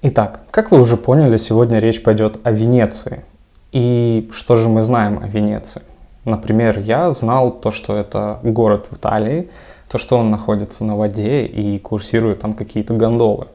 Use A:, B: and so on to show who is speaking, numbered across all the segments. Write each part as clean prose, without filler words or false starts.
A: Итак, как вы уже поняли, сегодня речь пойдет о Венеции. И что же мы знаем о Венеции? Например, я знал то, что это город в Италии, то, что он находится на воде и курсируют там какие-то гондолы.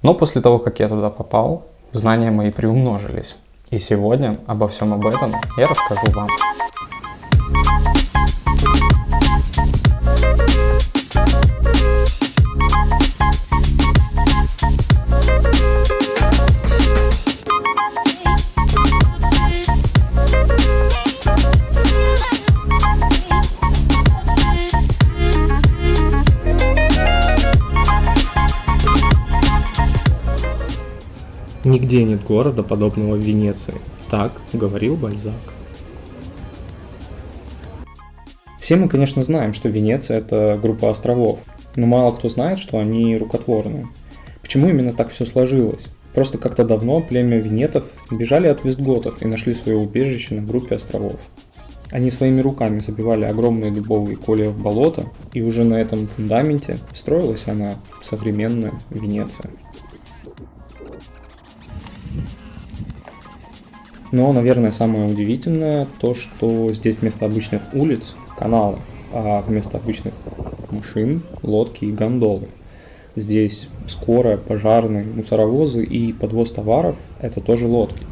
A: Но после того, как я туда попал, знания мои приумножились. И сегодня обо всем об этом я расскажу вам. Нигде нет города, подобного Венеции. Так говорил Бальзак. Все мы, конечно, знаем, что Венеция – это группа островов, но мало кто знает, что они рукотворные. Почему именно так все сложилось? Просто как-то давно племя венетов бежали от вестготов и нашли свое убежище на группе островов. Они своими руками забивали огромные дубовые колья в болото, и уже на этом фундаменте строилась она, современная Венеция. Но, наверное, самое удивительное то, что здесь вместо обычных улиц – каналы, а вместо обычных машин – лодки и гондолы. Здесь скорая, пожарные, мусоровозы и подвоз товаров – это тоже лодки.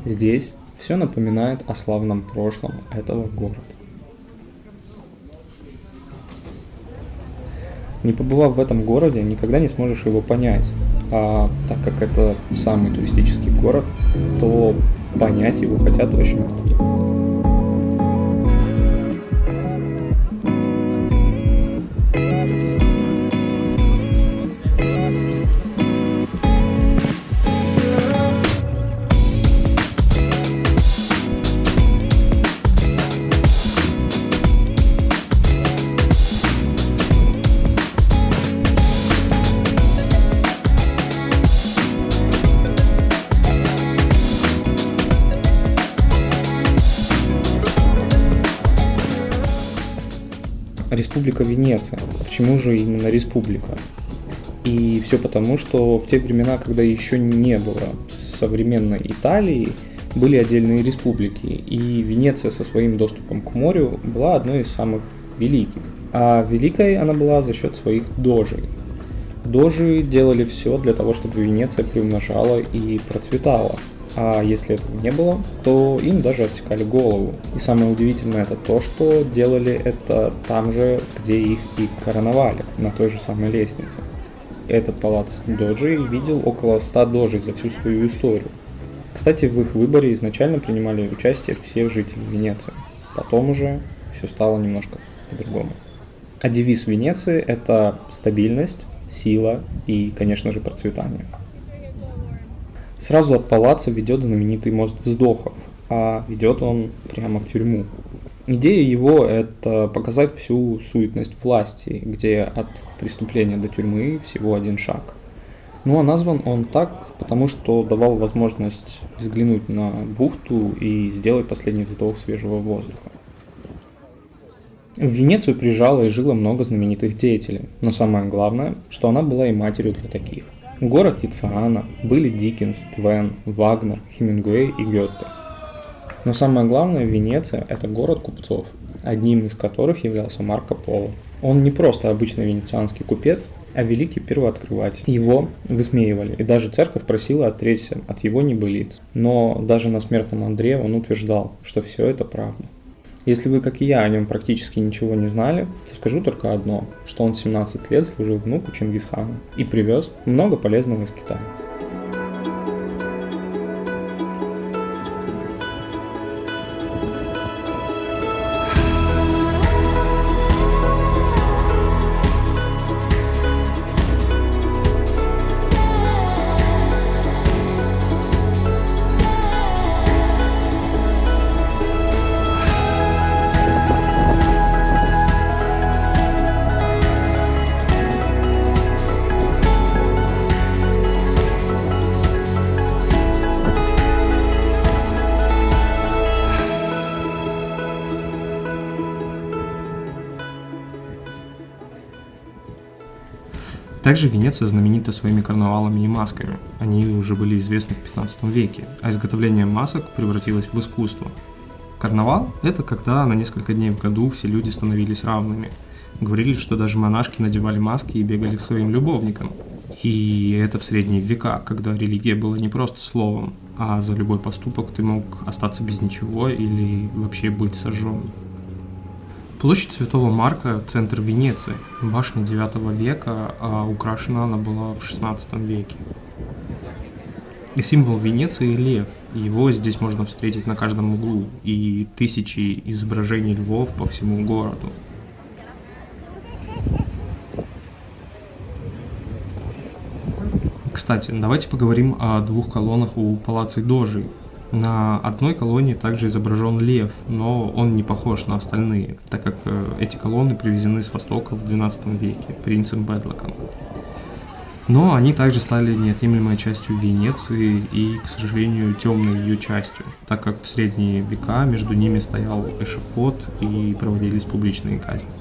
A: Здесь все напоминает о славном прошлом этого города. Не побывав в этом городе, никогда не сможешь его понять. А так как это самый туристический город, то понять его хотят очень многие. Республика Венеция. Почему же именно республика? И все потому, что в те времена, когда еще не было современной Италии, были отдельные республики, и Венеция со своим доступом к морю была одной из самых великих. А великой она была за счет своих дожей. Дожи делали все для того, чтобы Венеция приумножала и процветала. А если этого не было, то им даже отсекали голову. И самое удивительное это то, что делали это там же, где их и короновали, на той же самой лестнице. Этот палац доджей видел около 100 дожей за всю свою историю. Кстати, в их выборе изначально принимали участие все жители Венеции. Потом уже все стало немножко по-другому. А девиз Венеции – это стабильность, сила и, конечно же, процветание. Сразу от палаца ведет знаменитый мост вздохов, а ведет он прямо в тюрьму. Идея его – это показать всю суетность власти, где от преступления до тюрьмы всего один шаг. Ну а назван он так, потому что давал возможность взглянуть на бухту и сделать последний вздох свежего воздуха. В Венецию приезжало и жило много знаменитых деятелей, но самое главное, что она была и матерью для таких. Город Тициана, были Диккенс, Твен, Вагнер, Хемингуэй и Гёте. Но самое главное в Венеции – это город купцов, одним из которых являлся Марко Поло. Он не просто обычный венецианский купец, а великий первооткрыватель. Его высмеивали, и даже церковь просила отречься от его небылиц. Но даже на смертном одре он утверждал, что все это правда. Если вы, как и я, о нем практически ничего не знали, то скажу только одно, что он 17 лет служил внуку Чингисхана и привез много полезного из Китая. Также Венеция знаменита своими карнавалами и масками. Они уже были известны в 15 веке, а изготовление масок превратилось в искусство. Карнавал – это когда на несколько дней в году все люди становились равными. Говорили, что даже монашки надевали маски и бегали к своим любовникам. И это в средние века, когда религия была не просто словом, а за любой поступок ты мог остаться без ничего или вообще быть сожженным. Площадь Святого Марка – центр Венеции, башня 9 века, а украшена она была в 16 веке. И символ Венеции – лев, его здесь можно встретить на каждом углу, и тысячи изображений львов по всему городу. Кстати, давайте поговорим о двух колоннах у Палаццо Дожи. На одной колонне также изображен лев, но он не похож на остальные, так как эти колонны привезены с Востока в XII веке принцем Бедлоком. Но они также стали неотъемлемой частью Венеции и, к сожалению, темной ее частью, так как в средние века между ними стоял эшафот и проводились публичные казни.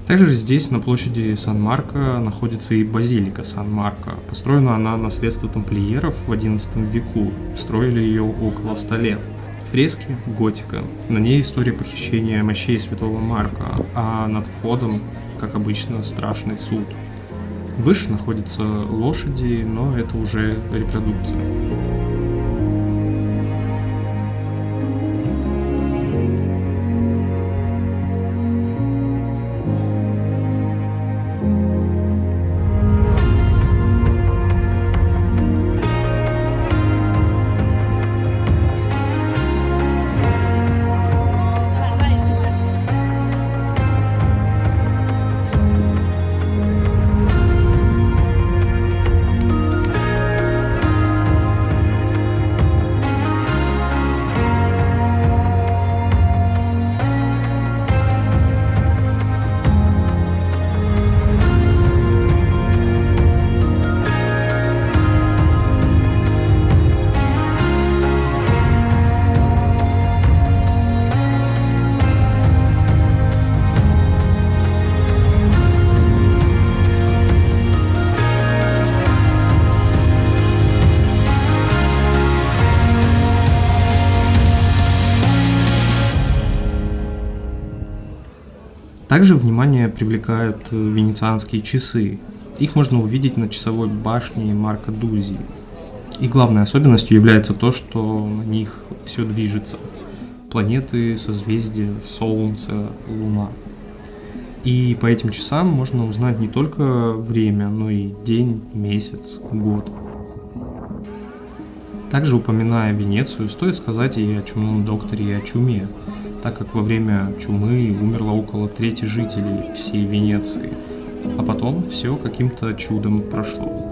A: Также здесь, на площади Сан-Марко, находится и базилика Сан-Марко. Построена она на средства тамплиеров в XI веку, строили ее около 100 лет. Фрески – готика, на ней история похищения мощей святого Марка, а над входом, как обычно, страшный суд. Выше находятся лошади, но это уже репродукция. Также внимание привлекают венецианские часы. Их можно увидеть на часовой башне Марко Дузи. И главной особенностью является то, что на них все движется. Планеты, созвездия, Солнце, Луна. И по этим часам можно узнать не только время, но и день, месяц, год. Также, упоминая Венецию, стоит сказать и о чумном докторе, и о чуме, так как во время чумы умерло около трети жителей всей Венеции, а потом все каким-то чудом прошло.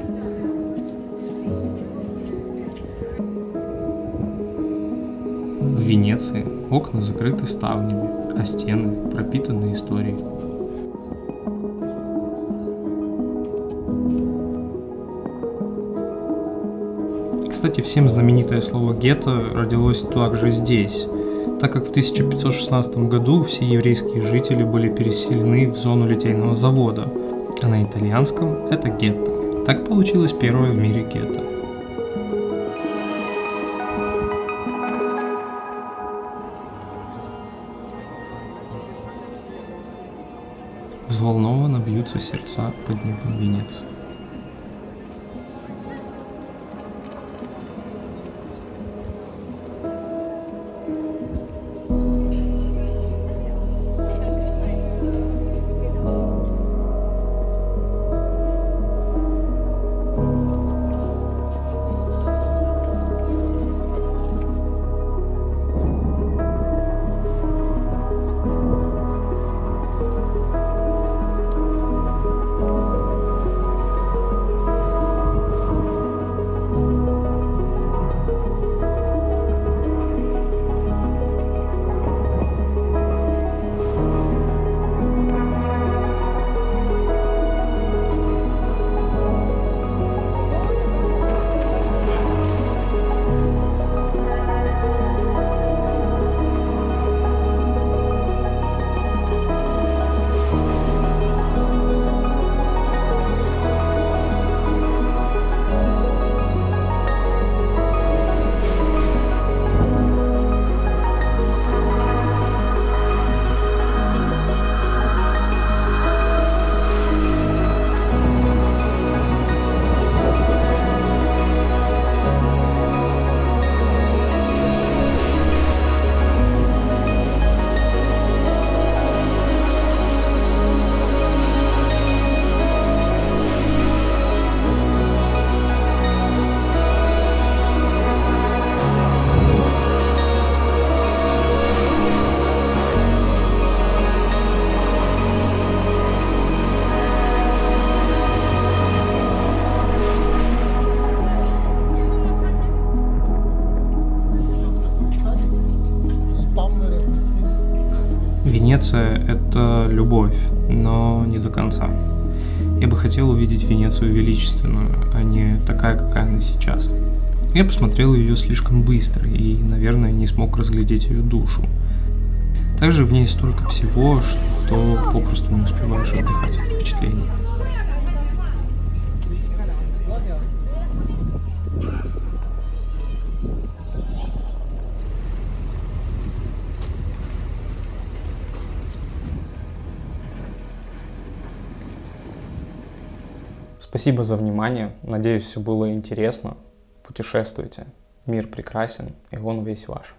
A: В Венеции окна закрыты ставнями, а стены пропитаны историей. Кстати, всем знаменитое слово «гетто» родилось также здесь, так как в 1516 году все еврейские жители были переселены в зону литейного завода, а на итальянском это гетто. Так получилось первое в мире гетто. Взволнованно бьются сердца под небом Венеции. — это любовь, но не до конца. Я бы хотел увидеть Венецию величественную, а не такая, какая она сейчас. Я посмотрел ее слишком быстро и, наверное, не смог разглядеть ее душу. Также в ней столько всего, что попросту не успеваешь отдыхать от впечатлений. Спасибо за внимание. Надеюсь, все было интересно. Путешествуйте. Мир прекрасен, и он весь ваш.